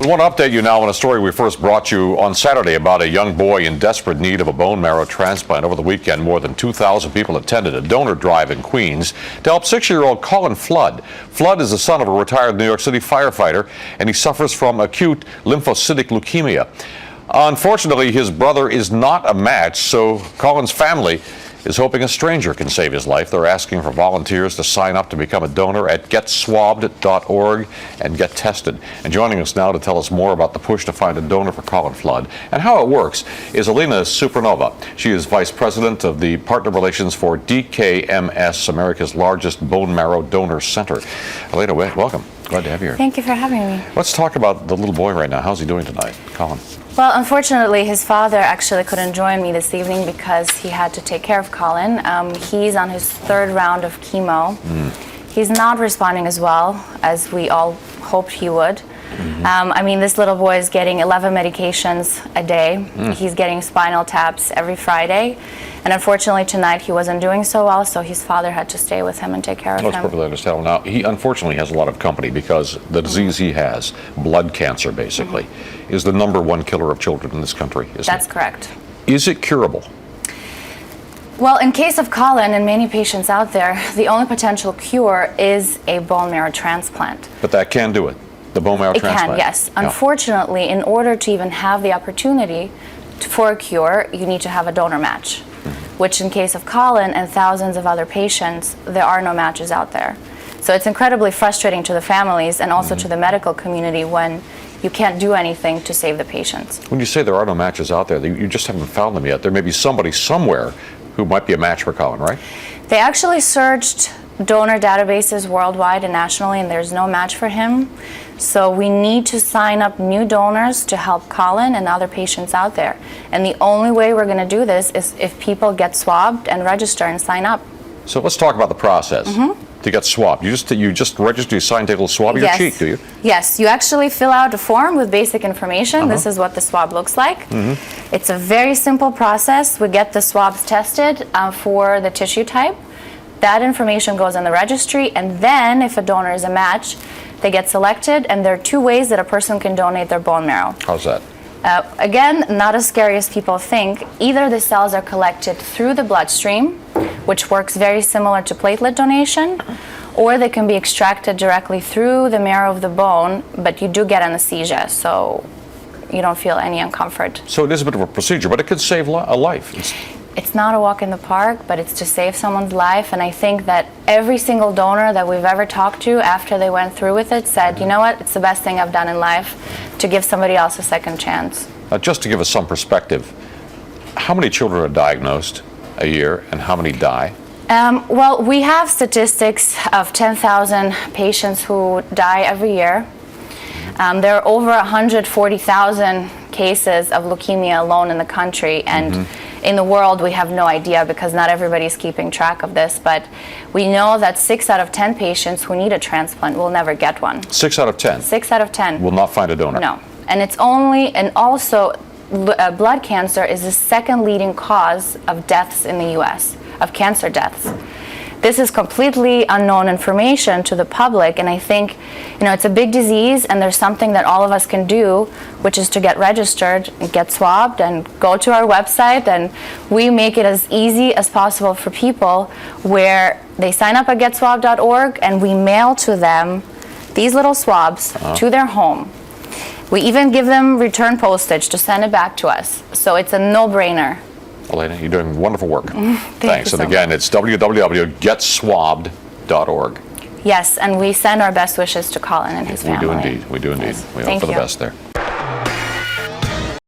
We want to update you now on a story we first brought you on Saturday about a young boy in desperate need of a bone marrow transplant. Over the weekend, more than 2,000 people attended a donor drive in Queens to help 6-year-old Colin Flood. Flood is the son of a retired New York City firefighter, and he suffers from acute lymphocytic leukemia. Unfortunately, his brother is not a match, so Colin's family is hoping a stranger can save his life. They're asking for volunteers to sign up to become a donor at getswabbed.org and get tested. And joining us now to tell us more about the push to find a donor for Colin Flood and how it works is Elena Supernova. She is Vice President of the Partner Relations for DKMS, America's largest bone marrow donor center. Elena, welcome. Glad to have you here. Thank you for having me. Let's talk about the little boy right now. How's he doing tonight, Colin? Well, unfortunately, his father actually couldn't join me this evening because he had to take care of Colin. He's on his third round of chemo. He's not responding as well as we all hoped he would. I mean, this little boy is getting 11 medications a day. He's getting spinal taps every Friday. And unfortunately, tonight he wasn't doing so well, so his father had to stay with him and take care of him. That's perfectly understandable. Now, he unfortunately has a lot of company because the disease he has, blood cancer basically, is the #1 killer of children in this country, isn't it? That's correct. Is it curable? Well, in case of Colin and many patients out there, the only potential cure is a bone marrow transplant. But that can do it, the bone marrow transplant? It can, yes. Yeah. Unfortunately, in order to even have the opportunity for a cure, you need to have a donor match, which in case of Colin and thousands of other patients, there are no matches out there. So it's incredibly frustrating to the families and also to the medical community when you can't do anything to save the patients. When you say there are no matches out there, you just haven't found them yet. There may be somebody somewhere who might be a match for Colin, right? They actually searched donor databases worldwide and nationally, and there's no match for him. So we need to sign up new donors to help Colin and other patients out there. And the only way we're going to do this is if people get swabbed and register and sign up. So let's talk about the process to get swabbed. You just register, you sign, take a little swab of your cheek, do you? Yes, you actually fill out a form with basic information. This is what the swab looks like. It's a very simple process. We get the swabs tested for the tissue type. That information goes in the registry, and then if a donor is a match, they get selected, and there are 2 ways that a person can donate their bone marrow. How's that? Again, not as scary as people think. Either the cells are collected through the bloodstream, which works very similar to platelet donation, or they can be extracted directly through the marrow of the bone, but you do get anesthesia, so you don't feel any uncomfort. So it is a bit of a procedure, but it could save a life. It's not a walk in the park, but it's to save someone's life, and I think that every single donor that we've ever talked to after they went through with it said, you know what, it's the best thing I've done in life to give somebody else a second chance. Just to give us some perspective, how many children are diagnosed a year and how many die? Well, we have statistics of 10,000 patients who die every year. There are over 140,000 cases of leukemia alone in the country, and in the world we have no idea because not everybody's keeping track of this, but we know that 6 out of 10 patients who need a transplant will never get one. 6 out of 10? 6 out of 10. Will not find a donor? No. And also blood cancer is the 2nd leading cause of deaths in the US, of cancer deaths. This is completely unknown information to the public, and I think, it's a big disease, and there's something that all of us can do, which is to get registered and get swabbed and go to our website, and we make it as easy as possible for people where they sign up at getswabbed.org, and we mail to them these little swabs to their home. We even give them return postage to send it back to us, so it's a no-brainer. Elena, you're doing wonderful work. Thanks. And again, it's www.getswabbed.org. Yes, and we send our best wishes to Colin and his family. We do indeed. Yes. We hope for the best there.